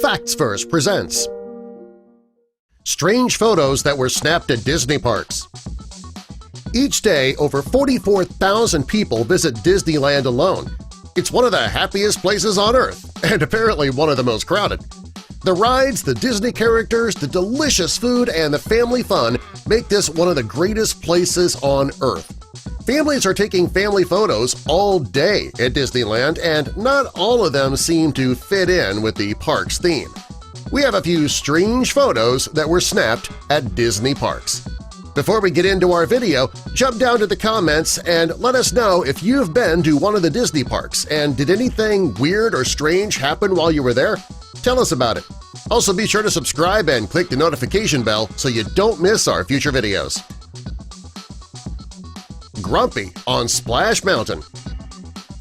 Facts First presents Strange Photos That Were Snapped at Disney Parks. Each day, over 44,000 people visit Disneyland alone. It's one of the happiest places on Earth, and apparently one of the most crowded. The rides, the Disney characters, the delicious food, and the family fun make this one of the greatest places on Earth. Families are taking family photos all day at Disneyland, and not all of them seem to fit in with the park's theme. We have a few strange photos that were snapped at Disney parks. Before we get into our video, jump down to the comments and let us know if you've been to one of the Disney parks and did anything weird or strange happen while you were there? Tell us about it. Also be sure to subscribe and click the notification bell so you don't miss our future videos. Grumpy on Splash Mountain.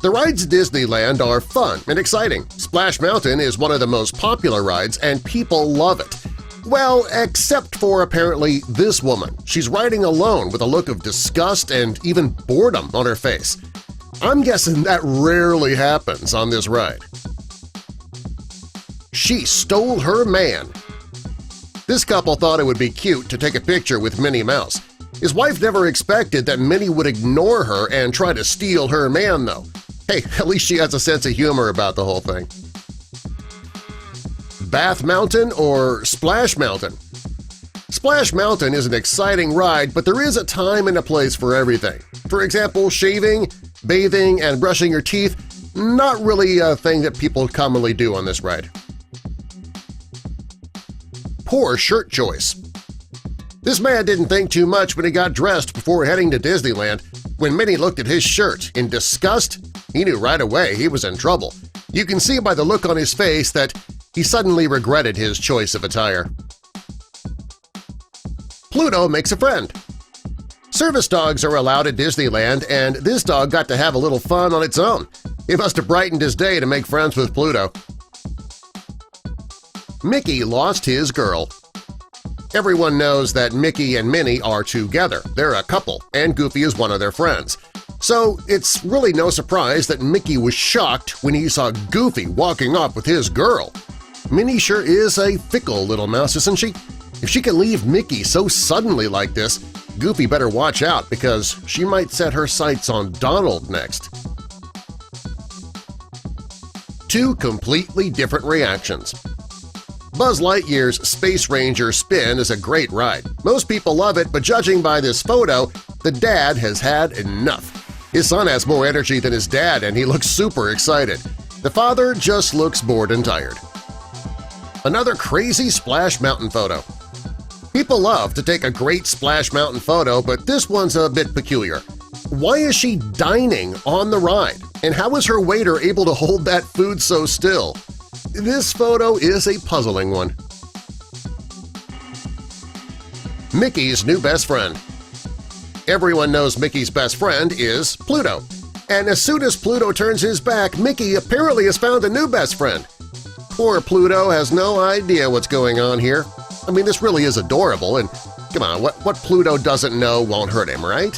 The rides at Disneyland are fun and exciting. Splash Mountain is one of the most popular rides and people love it. Well, except for apparently this woman. She's riding alone with a look of disgust and even boredom on her face. I'm guessing that rarely happens on this ride. She stole her man. This couple thought it would be cute to take a picture with Minnie Mouse. His wife never expected that Minnie would ignore her and try to steal her man, though. Hey, at least she has a sense of humor about the whole thing. Bath Mountain or Splash Mountain? Splash Mountain is an exciting ride, but there is a time and a place for everything. For example, shaving, bathing, and brushing your teeth – not really a thing that people commonly do on this ride. Poor shirt choice. This man didn't think too much when he got dressed before heading to Disneyland. When Minnie looked at his shirt in disgust, he knew right away he was in trouble. You can see by the look on his face that he suddenly regretted his choice of attire. Pluto makes a friend. Service dogs are allowed at Disneyland, and this dog got to have a little fun on its own. It must have brightened his day to make friends with Pluto. Mickey lost his girl. Everyone knows that Mickey and Minnie are together. They're a couple, and Goofy is one of their friends. So it's really no surprise that Mickey was shocked when he saw Goofy walking off with his girl. Minnie sure is a fickle little mouse, isn't she? If she can leave Mickey so suddenly like this, Goofy better watch out because she might set her sights on Donald next. Two completely different reactions. Buzz Lightyear's Space Ranger spin is a great ride. Most people love it, but judging by this photo, the dad has had enough. His son has more energy than his dad, and he looks super excited. The father just looks bored and tired. Another crazy Splash Mountain photo. People love to take a great Splash Mountain photo, but this one's a bit peculiar. Why is she dining on the ride, and how is her waiter able to hold that food so still? This photo is a puzzling one. Mickey's new best friend. Everyone knows Mickey's best friend is Pluto. And as soon as Pluto turns his back, Mickey apparently has found a new best friend. Poor Pluto has no idea what's going on here. I mean, this really is adorable, and come on, what Pluto doesn't know won't hurt him, right?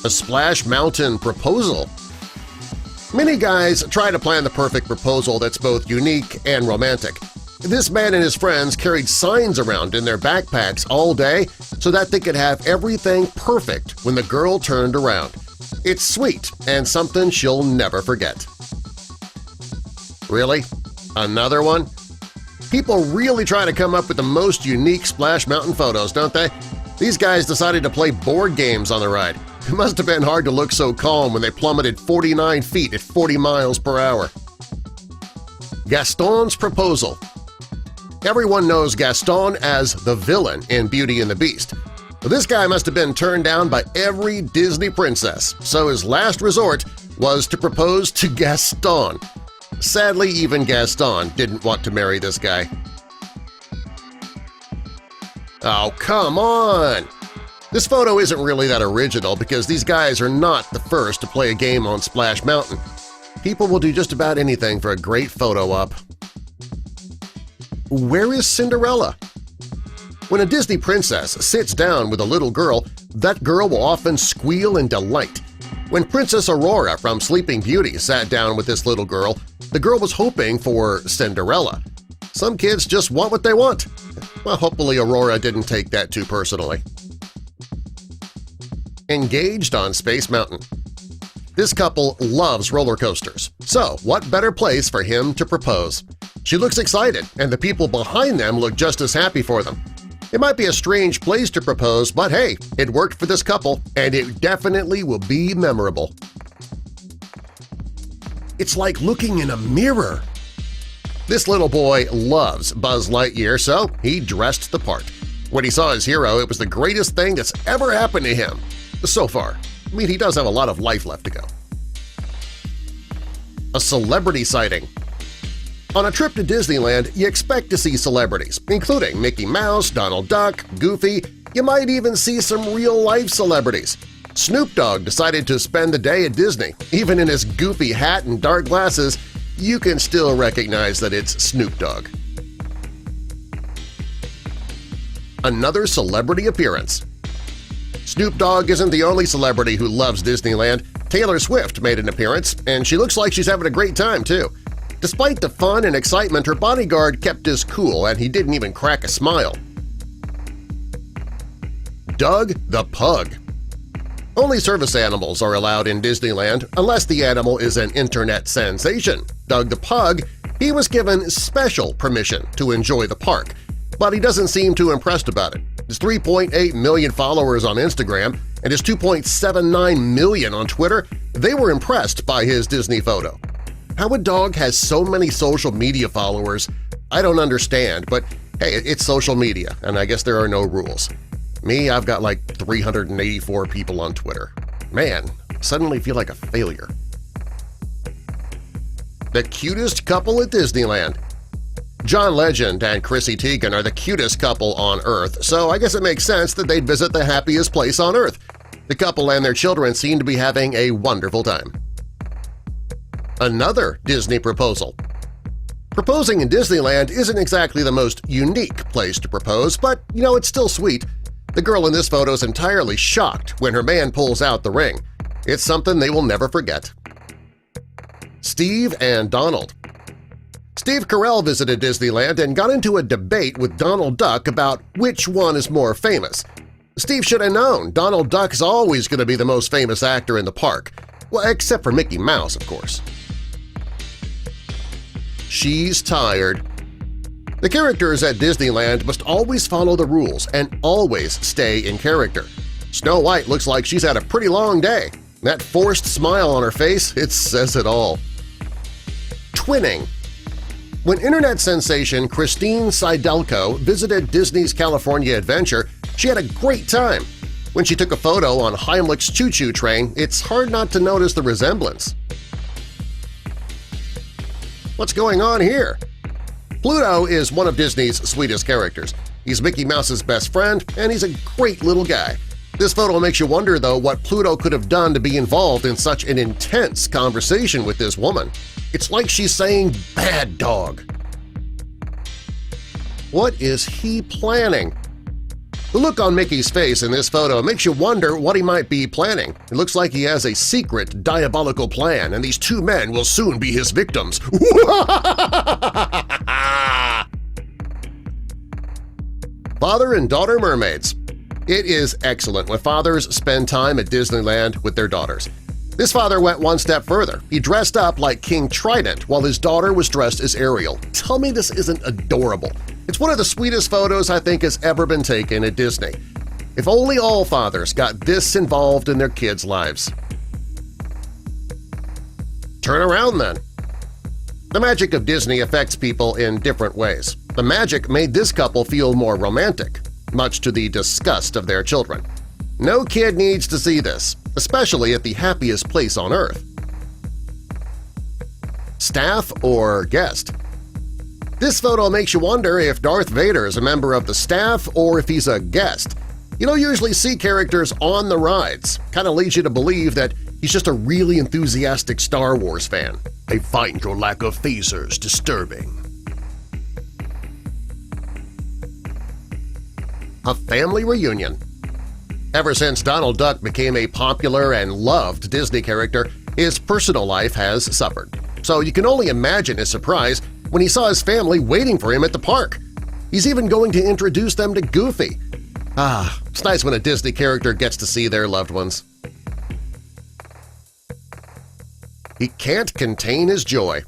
A Splash Mountain proposal. Many guys try to plan the perfect proposal that's both unique and romantic. This man and his friends carried signs around in their backpacks all day so that they could have everything perfect when the girl turned around. It's sweet and something she'll never forget. Really? Another one? People really try to come up with the most unique Splash Mountain photos, don't they? These guys decided to play board games on the ride. It must have been hard to look so calm when they plummeted 49 feet at 40 miles per hour. Gaston's proposal. Everyone knows Gaston as the villain in Beauty and the Beast. But this guy must have been turned down by every Disney princess, so his last resort was to propose to Gaston. Sadly, even Gaston didn't want to marry this guy. Oh, come on! This photo isn't really that original because these guys are not the first to play a game on Splash Mountain. People will do just about anything for a great photo op. Where is Cinderella? When a Disney princess sits down with a little girl, that girl will often squeal in delight. When Princess Aurora from Sleeping Beauty sat down with this little girl, the girl was hoping for Cinderella. Some kids just want what they want. Well, hopefully Aurora didn't take that too personally. Engaged on Space Mountain. This couple loves roller coasters, so what better place for him to propose? She looks excited, and the people behind them look just as happy for them. It might be a strange place to propose, but hey, it worked for this couple, and it definitely will be memorable. It's like looking in a mirror. This little boy loves Buzz Lightyear, so he dressed the part. When he saw his hero, it was the greatest thing that's ever happened to him. So far. I mean, he does have a lot of life left to go. A celebrity sighting. On a trip to Disneyland, you expect to see celebrities, including Mickey Mouse, Donald Duck, Goofy. You might even see some real-life celebrities. Snoop Dogg decided to spend the day at Disney. Even in his goofy hat and dark glasses, you can still recognize that it's Snoop Dogg. Another celebrity appearance. Snoop Dogg isn't the only celebrity who loves Disneyland. Taylor Swift made an appearance, and she looks like she's having a great time, too. Despite the fun and excitement, her bodyguard kept his cool, and he didn't even crack a smile. Doug the Pug. Only service animals are allowed in Disneyland unless the animal is an internet sensation. Doug the Pug, he was given special permission to enjoy the park, but he doesn't seem too impressed about it. His 3.8 million followers on Instagram and his 2.79 million on Twitter, they were impressed by his Disney photo. How a dog has so many social media followers, I don't understand, but hey, it's social media, and I guess there are no rules. Me, I've got like 384 people on Twitter. Man, I suddenly feel like a failure. The cutest couple at Disneyland. John Legend and Chrissy Teigen are the cutest couple on Earth, so I guess it makes sense that they'd visit the happiest place on Earth. The couple and their children seem to be having a wonderful time. Another Disney proposal. Proposing in Disneyland isn't exactly the most unique place to propose, but, you know, it's still sweet. The girl in this photo is entirely shocked when her man pulls out the ring. It's something they will never forget. Steve and Donald. Steve Carell visited Disneyland and got into a debate with Donald Duck about which one is more famous. Steve should have known Donald Duck's always going to be the most famous actor in the park. Well, except for Mickey Mouse, of course. She's tired. The characters at Disneyland must always follow the rules and always stay in character. Snow White looks like she's had a pretty long day. That forced smile on her face, it says it all. Twinning. When internet sensation Christine Seidelko visited Disney's California Adventure, she had a great time. When she took a photo on Heimlich's choo-choo train, it's hard not to notice the resemblance. What's going on here? Pluto is one of Disney's sweetest characters. He's Mickey Mouse's best friend, and he's a great little guy. This photo makes you wonder, though, what Pluto could have done to be involved in such an intense conversation with this woman. It's like she's saying, "Bad dog." What is he planning? The look on Mickey's face in this photo makes you wonder what he might be planning. It looks like he has a secret, diabolical plan, and these two men will soon be his victims. Father and daughter mermaids. It is excellent when fathers spend time at Disneyland with their daughters. This father went one step further. He dressed up like King Trident while his daughter was dressed as Ariel. Tell me this isn't adorable. It's one of the sweetest photos I think has ever been taken at Disney. If only all fathers got this involved in their kids' lives. Turn around, then. The magic of Disney affects people in different ways. The magic made this couple feel more romantic, much to the disgust of their children. No kid needs to see this, especially at the happiest place on Earth. Staff or guest? This photo makes you wonder if Darth Vader is a member of the staff or if he's a guest. You don't usually see characters on the rides. Kind of leads you to believe that he's just a really enthusiastic Star Wars fan. I find your lack of phasers disturbing. A family reunion. Ever since Donald Duck became a popular and loved Disney character, his personal life has suffered. So you can only imagine his surprise when he saw his family waiting for him at the park. He's even going to introduce them to Goofy. It's nice when a Disney character gets to see their loved ones. He can't contain his joy.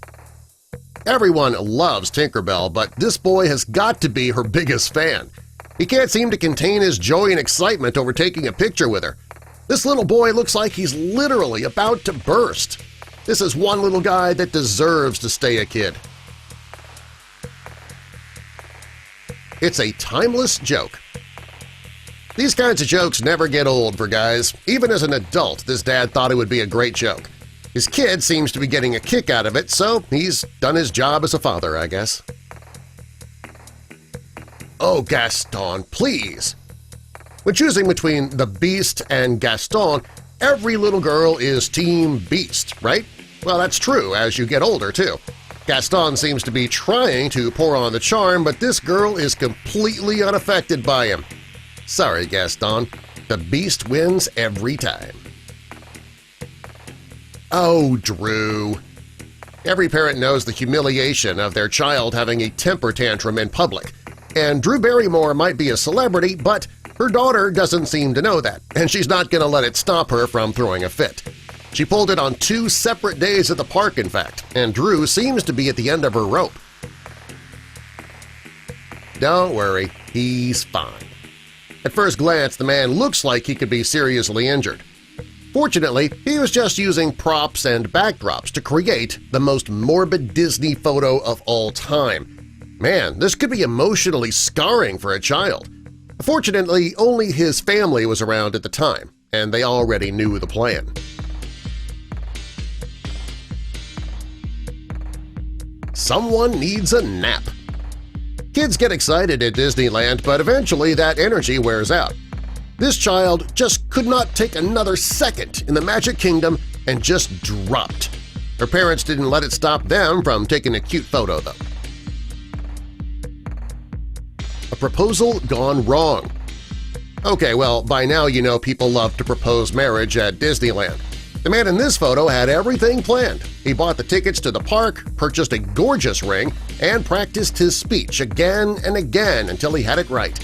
Everyone loves Tinkerbell, but this boy has got to be her biggest fan. He can't seem to contain his joy and excitement over taking a picture with her. This little boy looks like he's literally about to burst. This is one little guy that deserves to stay a kid. It's a timeless joke. These kinds of jokes never get old for guys. Even as an adult, this dad thought it would be a great joke. His kid seems to be getting a kick out of it, so he's done his job as a father, I guess. Oh, Gaston, please! When choosing between the Beast and Gaston, every little girl is Team Beast, right? Well, that's true as you get older, too. Gaston seems to be trying to pour on the charm, but this girl is completely unaffected by him. Sorry, Gaston. The Beast wins every time. Oh, Drew. Every parent knows the humiliation of their child having a temper tantrum in public, and Drew Barrymore might be a celebrity, but her daughter doesn't seem to know that, and she's not going to let it stop her from throwing a fit. She pulled it on 2 separate days at the park, in fact, and Drew seems to be at the end of her rope. Don't worry, he's fine. At first glance, the man looks like he could be seriously injured. Fortunately, he was just using props and backdrops to create the most morbid Disney photo of all time. Man, this could be emotionally scarring for a child. Fortunately, only his family was around at the time, and they already knew the plan. Someone needs a nap. Kids get excited at Disneyland, but eventually that energy wears out. This child just could not take another second in the Magic Kingdom and just dropped. Her parents didn't let it stop them from taking a cute photo, though. A proposal gone wrong. Okay, well, by now you know people love to propose marriage at Disneyland. The man in this photo had everything planned. He bought the tickets to the park, purchased a gorgeous ring, and practiced his speech again and again until he had it right.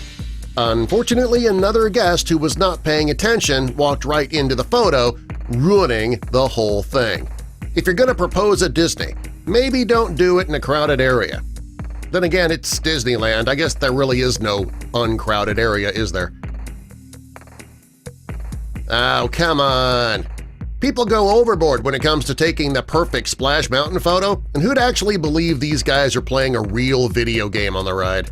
Unfortunately, another guest who was not paying attention walked right into the photo, ruining the whole thing. If you're going to propose at Disney, maybe don't do it in a crowded area. Then again, it's Disneyland. I guess there really is no uncrowded area, is there? Oh, come on! People go overboard when it comes to taking the perfect Splash Mountain photo, and who'd actually believe these guys are playing a real video game on the ride?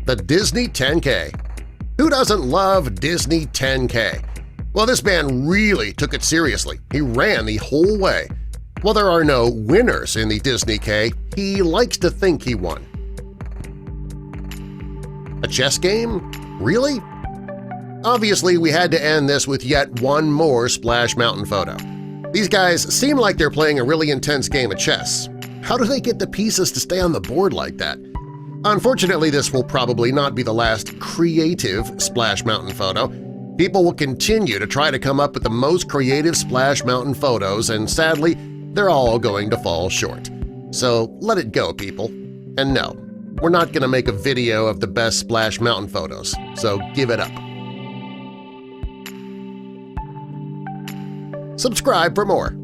The Disney 10K. Who doesn't love Disney 10K? Well, this man really took it seriously. He ran the whole way. While there are no winners in the Disney K, he likes to think he won. A chess game? Really? Obviously, we had to end this with yet one more Splash Mountain photo. These guys seem like they're playing a really intense game of chess. How do they get the pieces to stay on the board like that? Unfortunately, this will probably not be the last creative Splash Mountain photo. People will continue to try to come up with the most creative Splash Mountain photos, and sadly, they're all going to fall short. So let it go, people. And no, we're not going to make a video of the best Splash Mountain photos, so give it up. Subscribe for more.